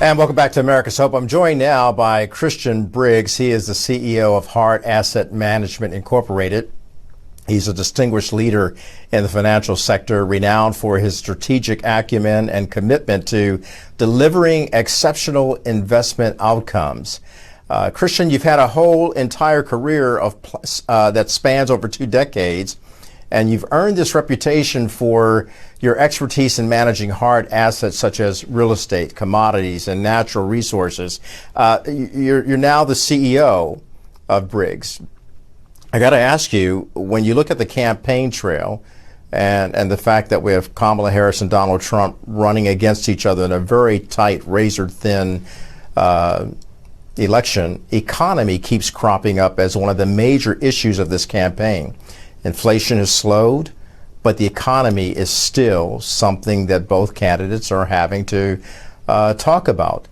And welcome back to America's Hope. I'm joined now by Christian Briggs. He is the CEO of Hart Asset Management Incorporated. He's a distinguished leader in the financial sector, renowned for his strategic acumen and commitment to delivering exceptional investment outcomes. Christian, you've had a whole entire career that spans over 2 decades, and you've earned this reputation for your expertise in managing hard assets such as real estate, commodities, and natural resources. You're now the CEO of Briggs. I got to ask you, when you look at the campaign trail and the fact that we have Kamala Harris and Donald Trump running against each other in a very tight, razor-thin election, economy keeps cropping up as one of the major issues of this campaign. Inflation has slowed, but the economy is still something that both candidates are having to talk about.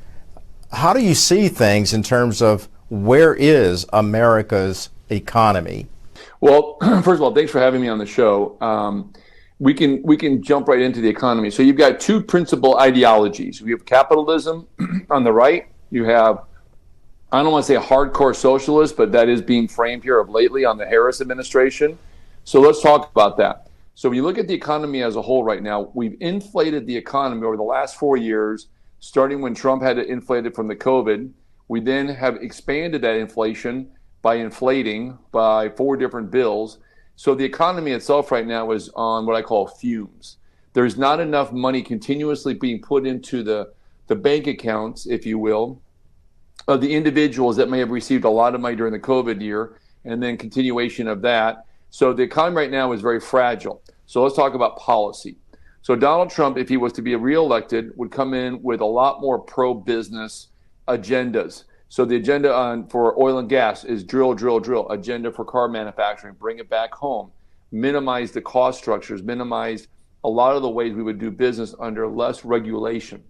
How do you see things in terms of where is America's economy? Well, first of all, thanks for having me on the show. We can jump right into the economy. So you've got 2 principal ideologies. We have capitalism on the right. You have, I don't want to say hardcore socialist, but that is being framed here of lately on the Harris administration. So let's talk about that. So when you look at the economy as a whole right now, we've inflated the economy over the last 4 years, starting when Trump had it inflated from the COVID. We then have expanded that inflation by inflating by 4 different bills. So the economy itself right now is on what I call fumes. There's not enough money continuously being put into the bank accounts, if you will, of the individuals that may have received a lot of money during the COVID year, and then continuation of that. So the economy right now is very fragile. So let's talk about policy. So Donald Trump, if he was to be reelected, would come in with a lot more pro-business agendas. So the agenda for oil and gas is drill, drill, drill. Agenda for car manufacturing, bring it back home. Minimize the cost structures, minimize a lot of the ways we would do business under less regulation.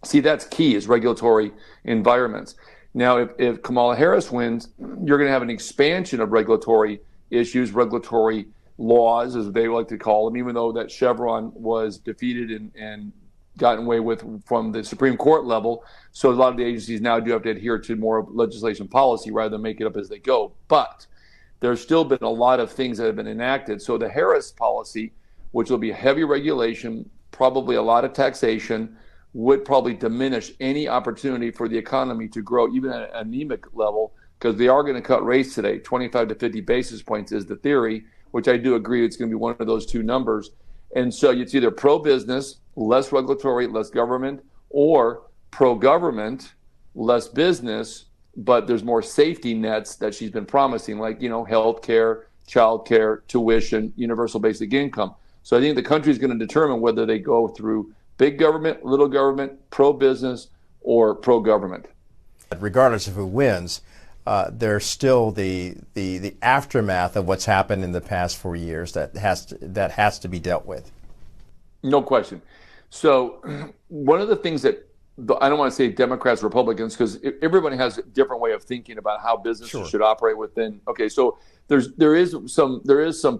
See, that's key, is regulatory environments. Now, if Kamala Harris wins, you're going to have an expansion of regulatory issues, regulatory laws, as they like to call them, even though that Chevron was defeated and gotten away with from the Supreme Court level. So a lot of the agencies now do have to adhere to more legislation policy rather than make it up as they go. But there's still been a lot of things that have been enacted. So the Harris policy, which will be heavy regulation, probably a lot of taxation, would probably diminish any opportunity for the economy to grow, even at an anemic level, because they are going to cut rates today. 25 to 50 basis points is the theory, which I do agree it's going to be one of those 2 numbers. And so it's either pro-business, less regulatory, less government, or pro-government, less business, but there's more safety nets that she's been promising, like, health care, child care, tuition, universal basic income. So I think the country is going to determine whether they go through big government, little government, pro-business, or pro-government. Regardless of who wins, there's still the aftermath of what's happened in the past 4 years that has to be dealt with. No question. So one of the things that I don't want to say Democrats, Republicans, because everybody has a different way of thinking about how businesses should operate within. Okay, so there is some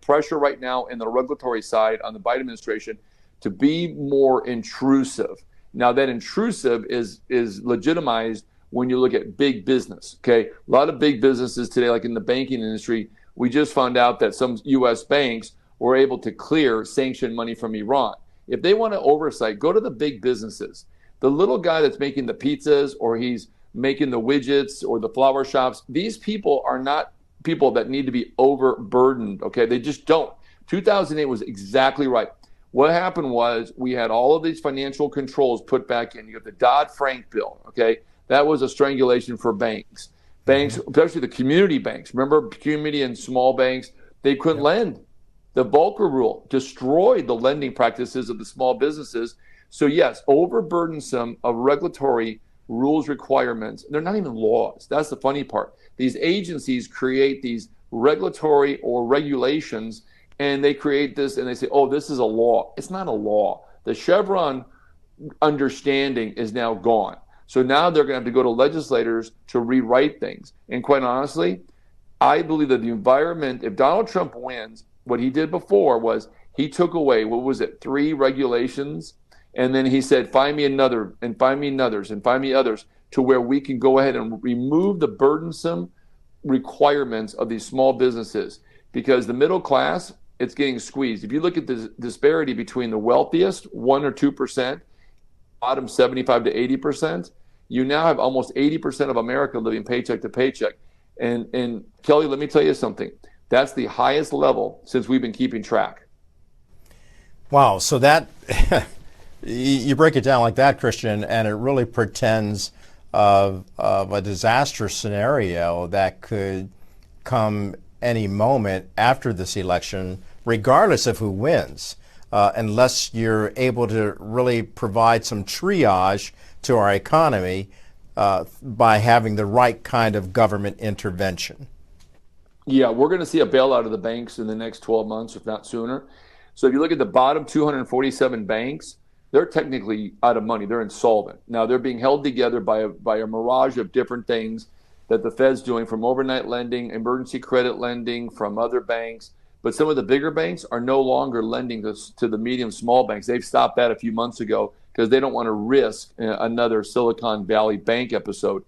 pressure right now in the regulatory side on the Biden administration to be more intrusive. Now that intrusive is legitimized when you look at big business. Okay, a lot of big businesses today, like in the banking industry, we just found out that some U.S. banks were able to clear sanctioned money from Iran. If they want to oversight, go to the big businesses. The little guy that's making the pizzas, or he's making the widgets, or the flower shops, these people are not people that need to be overburdened. Okay, they just don't. 2008 was exactly right. What happened was we had all of these financial controls put back in. You have the Dodd-Frank bill. Okay, that was a strangulation for banks. Banks, especially the community banks. Remember, community and small banks, they couldn't lend. The Volcker rule destroyed the lending practices of the small businesses. So yes, overburdensome of regulatory rules, requirements. They're not even laws. That's the funny part. These agencies create these regulatory or regulations, and they create this and they say, oh, this is a law. It's not a law. The Chevron understanding is now gone. So now they're going to have to go to legislators to rewrite things. And quite honestly, I believe that the environment, if Donald Trump wins, what he did before was he took away, 3 regulations And then he said, find me another, and find me others, and find me others, to where we can go ahead and remove the burdensome requirements of these small businesses, because the middle class, it's getting squeezed. If you look at the disparity between the wealthiest 1 or 2%, bottom 75 to 80%, you now have almost 80% of America living paycheck to paycheck. And Kelly, let me tell you something. That's the highest level since we've been keeping track. Wow. So that you break it down like that, Christian, and it really portends of a disastrous scenario that could come any moment after this election, regardless of who wins, unless you're able to really provide some triage to our economy by having the right kind of government intervention. Yeah, we're going to see a bailout of the banks in the next 12 months, if not sooner. So if you look at the bottom 247 banks, they're technically out of money. They're insolvent. Now, they're being held together by a mirage of different things that the Fed's doing, from overnight lending, emergency credit lending from other banks. But some of the bigger banks are no longer lending to the medium small banks. They've stopped that a few months ago because they don't want to risk another Silicon Valley Bank episode.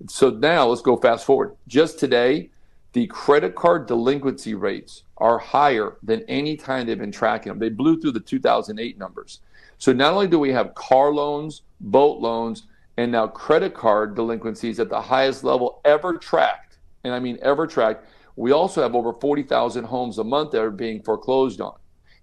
So now let's go fast forward. Just today, the credit card delinquency rates are higher than any time they've been tracking them. They blew through the 2008 numbers. So not only do we have car loans, boat loans, and now credit card delinquencies at the highest level ever tracked, and I mean ever tracked, we also have over 40,000 homes a month that are being foreclosed on.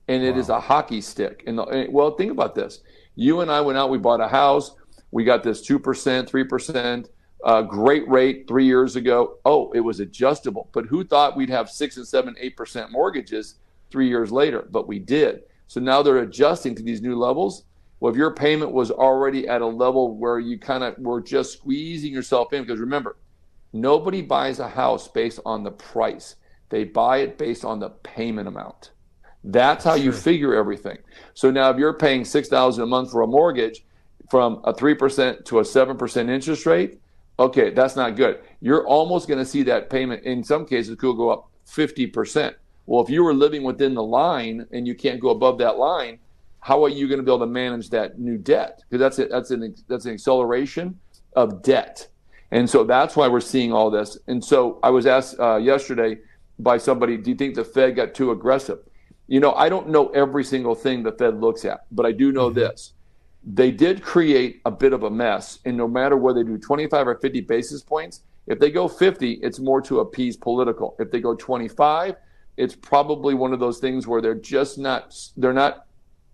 And it is a hockey stick. Well, think about this. You and I went out, we bought a house, we got this 2%, 3%, great rate 3 years ago. Oh, it was adjustable. But who thought we'd have 6 and 7, 8% mortgages 3 years later? But we did. So now they're adjusting to these new levels. Well, if your payment was already at a level where you kind of were just squeezing yourself in, because remember, nobody buys a house based on the price. They buy it based on the payment amount. That's how you figure everything. So now if you're paying $6,000 a month for a mortgage from a 3% to a 7% interest rate, okay, that's not good. You're almost going to see that payment in some cases could go up 50%. Well, if you were living within the line and you can't go above that line, how are you going to be able to manage that new debt? Because that's an acceleration of debt. And so that's why we're seeing all this. And so I was asked yesterday by somebody, do you think the Fed got too aggressive? You know, I don't know every single thing the Fed looks at, but I do know this. They did create a bit of a mess. And no matter whether they do 25 or 50 basis points, if they go 50, it's more to appease political. If they go 25, it's probably one of those things where they're not,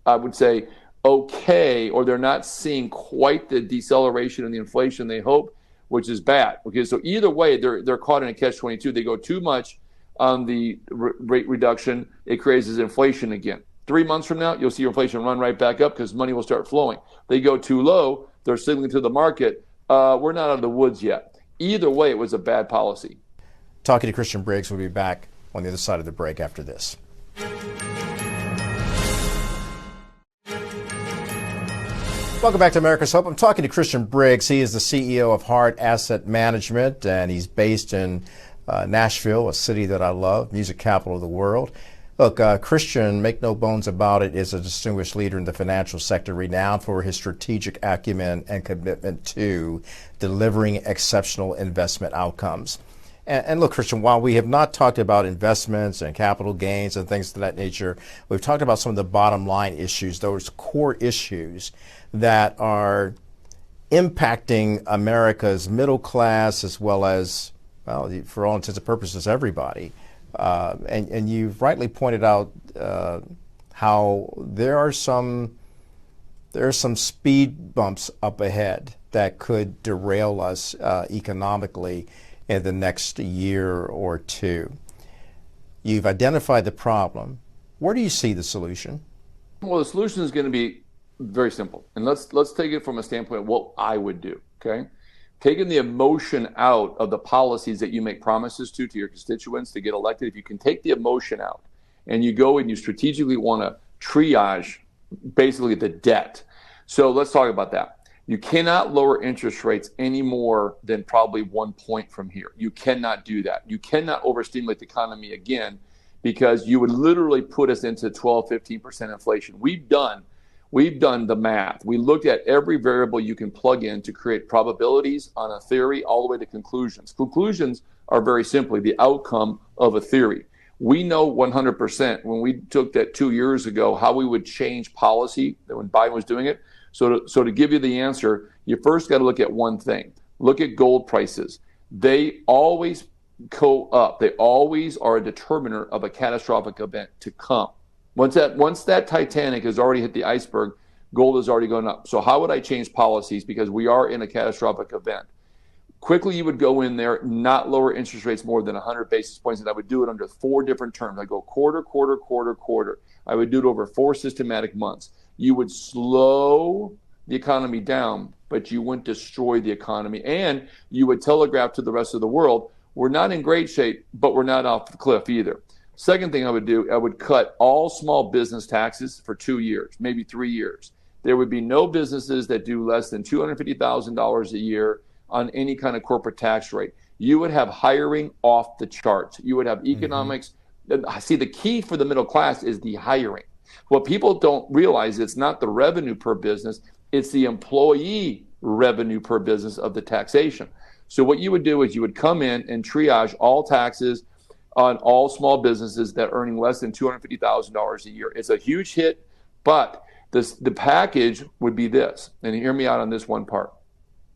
I would say, okay, or they're not seeing quite the deceleration in the inflation they hope, which is bad. Okay, so either way, they're caught in a catch-22. They go too much on the rate reduction, it creates inflation again. 3 months from now, you'll see inflation run right back up because money will start flowing. They go too low, they're signaling to the market, we're not out of the woods yet. Either way, it was a bad policy. Talking to Christian Briggs, we'll be back on the other side of the break after this. Welcome back to America's Hope. I'm talking to Christian Briggs. He is the CEO of Hart Asset Management, and he's based in Nashville, a city that I love, music capital of the world. Look, Christian, make no bones about it, is a distinguished leader in the financial sector, renowned for his strategic acumen and commitment to delivering exceptional investment outcomes. And look, Christian, while we have not talked about investments and capital gains and things of that nature, we've talked about some of the bottom line issues, those core issues that are impacting America's middle class as well as, well, for all intents and purposes, everybody. And you've rightly pointed out how there are some speed bumps up ahead that could derail us economically in the next year or two. You've identified the problem. Where do you see the solution? Well, the solution is going to be very simple. And let's take it from a standpoint of what I would do, okay? Taking the emotion out of the policies that you make promises to your constituents to get elected, if you can take the emotion out and you go and you strategically want to triage basically the debt. So let's talk about that. You cannot lower interest rates any more than probably 1 point from here. You cannot do that. You cannot overstimulate the economy again because you would literally put us into 12, 15% inflation. We've done We've done the math. We looked at every variable you can plug in to create probabilities on a theory all the way to conclusions. Conclusions are very simply the outcome of a theory. We know 100% when we took that 2 years ago how we would change policy when Biden was doing it. So to give you the answer, you first got to look at one thing. Look at gold prices. They always go up. They always are a determiner of a catastrophic event to come. Once that Titanic has already hit the iceberg, gold has already gone up. So how would I change policies? Because we are in a catastrophic event. Quickly, you would go in there, not lower interest rates more than 100 basis points, and I would do it under 4 different terms. I go quarter, quarter, quarter, quarter. I would do it over 4 systematic months. You would slow the economy down, but you wouldn't destroy the economy. And you would telegraph to the rest of the world, we're not in great shape, but we're not off the cliff either. Second thing I would do, I would cut all small business taxes for 2 years, maybe 3 years. There would be no businesses that do less than $250,000 a year on any kind of corporate tax rate. You would have hiring off the charts. You would have economics. See, the key for the middle class is the hiring. What people don't realize, it's not the revenue per business, it's the employee revenue per business of the taxation. So what you would do is you would come in and triage all taxes on all small businesses that are earning less than $250,000 a year. It's a huge hit, but the package would be this, and hear me out on this one part.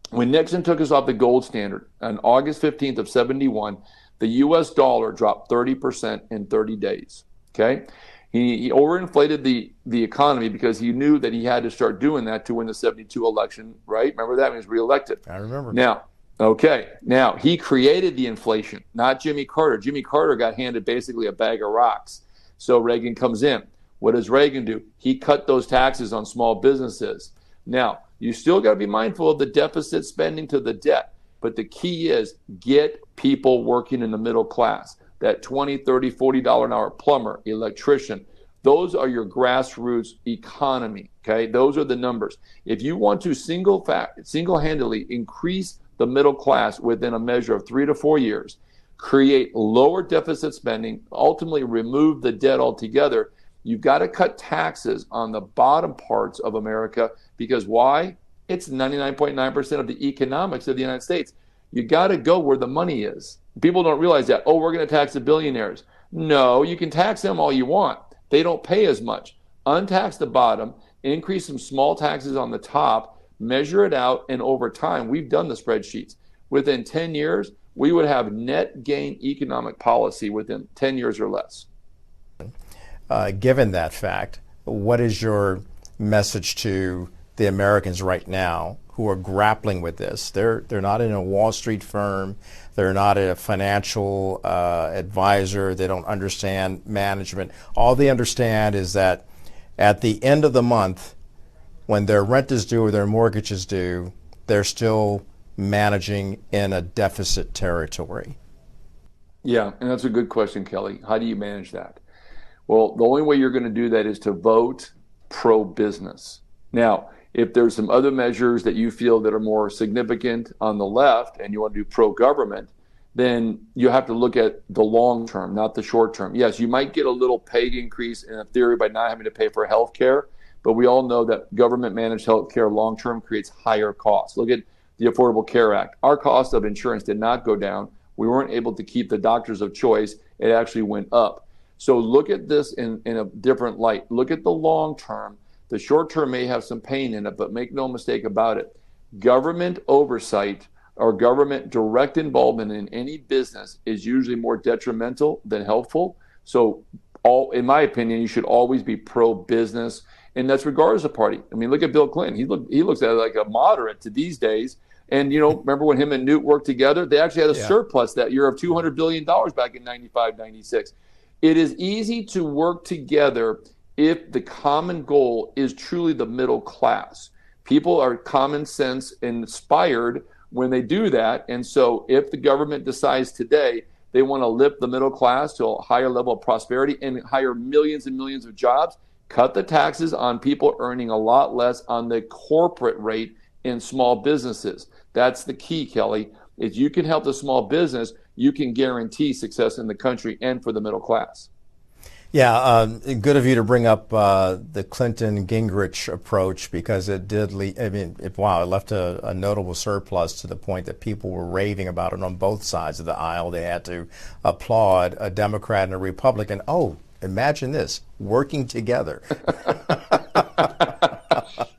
When Nixon took us off the gold standard on August 15th of 71, the US dollar dropped 30% in 30 days, okay? He overinflated the economy because he knew that he had to start doing that to win the 72 election, right? Remember that? He was reelected. I remember. Now, he created the inflation, not Jimmy Carter. Jimmy Carter got handed basically a bag of rocks. So Reagan comes in. What does Reagan do? He cut those taxes on small businesses. Now, you still got to be mindful of the deficit spending to the debt. But the key is get people working in the middle class. That $20, $30, $40 an hour plumber, electrician. Those are your grassroots economy, okay? Those are the numbers. If you want to single-handedly increase the middle class within a measure of 3 to 4 years, create lower deficit spending, ultimately remove the debt altogether, you've got to cut taxes on the bottom parts of America because why? It's 99.9% of the economics of the United States. You got to go where the money is. People don't realize that, oh, we're going to tax the billionaires. No, you can tax them all you want. They don't pay as much. Untax the bottom, increase some small taxes on the top, measure it out, and over time, we've done the spreadsheets. Within 10 years, we would have net gain economic policy within 10 years or less. Given that fact, what is your message to the Americans right now who are grappling with this? They're not in a Wall Street firm. They're not a financial advisor. They don't understand management. All they understand is that at the end of the month, when their rent is due or their mortgage is due, they're still managing in a deficit territory. Yeah, and that's a good question, Kelly. How do you manage that? Well, the only way you're going to do that is to vote pro-business. Now, if there's some other measures that you feel that are more significant on the left and you want to do pro-government, then you have to look at the long term, not the short term. Yes, you might get a little pay increase in a theory by not having to pay for health care, but we all know that government-managed health care long term creates higher costs. Look at the Affordable Care Act. Our cost of insurance did not go down. We weren't able to keep the doctors of choice. It actually went up. So look at this in a different light. Look at the long term. The short term may have some pain in it, but make no mistake about it. Government oversight or government direct involvement in any business is usually more detrimental than helpful. So in my opinion, you should always be pro-business, and that's regardless of party. I mean, look at Bill Clinton. He looks at it like a moderate to these days. And, remember when him and Newt worked together? They actually had a surplus that year of $200 billion back in 95, 96. It is easy to work together if the common goal is truly the middle class. People are common sense inspired when they do that. And so if the government decides today they want to lift the middle class to a higher level of prosperity and hire millions and millions of jobs, cut the taxes on people earning a lot less on the corporate rate in small businesses. That's the key, Kelly. If you can help the small business, you can guarantee success in the country and for the middle class. Yeah, good of you to bring up the Clinton Gingrich approach because it did lead. I mean, it left a notable surplus to the point that people were raving about it on both sides of the aisle. They had to applaud a Democrat and a Republican. Oh, imagine this, working together.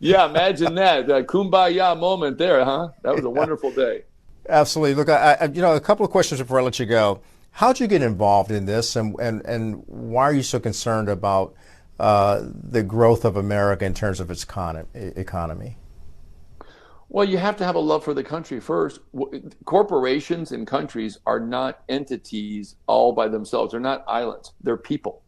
Yeah, imagine that kumbaya moment there, huh? That was a wonderful day. Absolutely. Look, a couple of questions before I let you go. How'd you get involved in this, and why are you so concerned about the growth of America in terms of its economy? Well, you have to have a love for the country first. Corporations and countries are not entities all by themselves. They're not islands. They're people.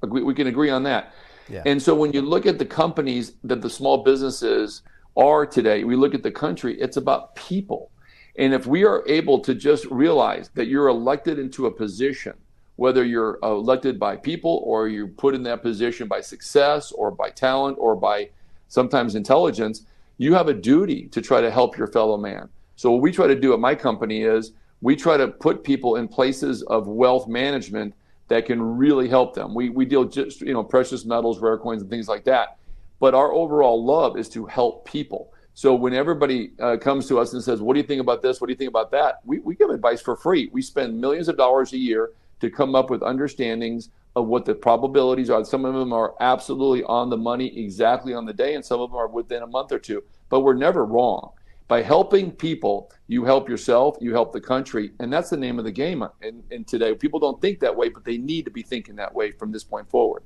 We can agree on that. Yeah. And so when you look at the companies that the small businesses are today, we look at the country, it's about people. And if we are able to just realize that you're elected into a position, whether you're elected by people or you're put in that position by success or by talent or by sometimes intelligence, you have a duty to try to help your fellow man. So what we try to do at my company is we try to put people in places of wealth management that can really help them. We deal just, precious metals, rare coins, and things like that. But our overall love is to help people. So when everybody comes to us and says, what do you think about this? What do you think about that? We give advice for free. We spend millions of dollars a year to come up with understandings of what the probabilities are. Some of them are absolutely on the money, exactly on the day, and some of them are within a month or two. But we're never wrong. By helping people, you help yourself, you help the country, and that's the name of the game. And today, people don't think that way, but they need to be thinking that way from this point forward.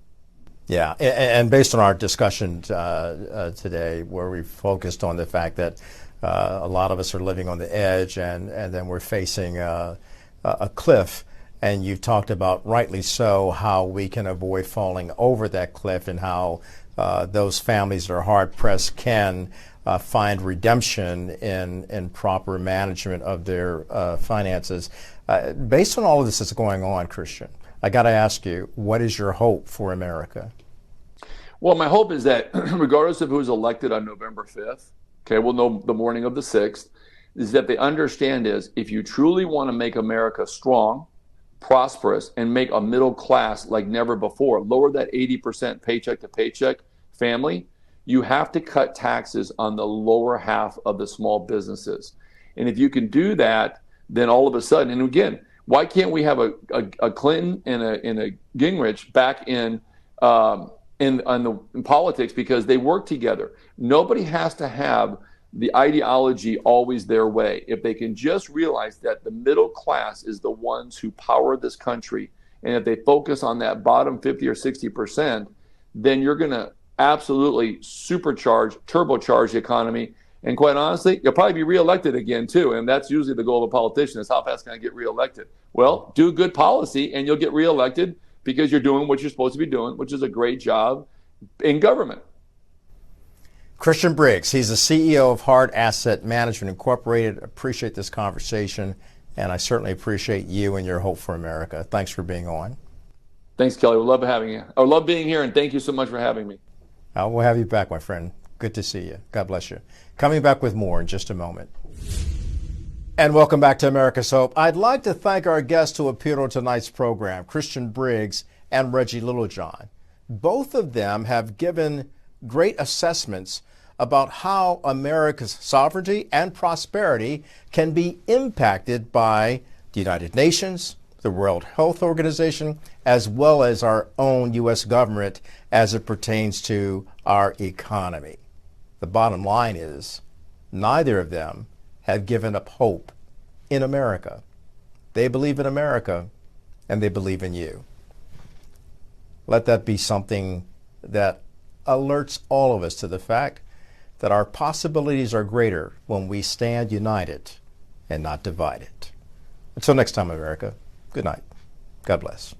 Yeah, and based on our discussion today, where we focused on the fact that a lot of us are living on the edge, and then we're facing a cliff, and you've talked about, rightly so, how we can avoid falling over that cliff, and how those families that are hard-pressed can find redemption in proper management of their finances. Based on all of this that's going on, Christian, I got to ask you, what is your hope for America? Well, my hope is that regardless of who's elected on November 5th, okay, we'll know the morning of the 6th, is that they understand is if you truly want to make America strong, prosperous, and make a middle class like never before, lower that 80% paycheck to paycheck family, you have to cut taxes on the lower half of the small businesses. And if you can do that, then all of a sudden, and again, why can't we have a Clinton and a Gingrich back in politics? Because they work together. Nobody has to have the ideology always their way. If they can just realize that the middle class is the ones who power this country, and if they focus on that bottom 50 or 60%, then you're going to absolutely turbocharge the economy. And quite honestly, you'll probably be reelected again too. And that's usually the goal of a politician, is how fast can I get reelected? Well, do good policy and you'll get reelected because you're doing what you're supposed to be doing, which is a great job in government. Christian Briggs, he's the CEO of Hart Asset Management Incorporated. Appreciate this conversation, and I certainly appreciate you and your hope for America. Thanks for being on. Thanks, Kelly. We love having you. I love being here, and thank you so much for having me. We'll have you back, my friend. Good to see you. God bless you. Coming back with more in just a moment. And welcome back to America's Hope. I'd like to thank our guests who appeared on tonight's program, Christian Briggs and Reggie Littlejohn. Both of them have given great assessments about how America's sovereignty and prosperity can be impacted by the United Nations, the World Health Organization, as well as our own U.S. government as it pertains to our economy. The bottom line is, neither of them have given up hope in America. They believe in America, and they believe in you. Let that be something that alerts all of us to the fact that our possibilities are greater when we stand united and not divided. Until next time, America, good night. God bless.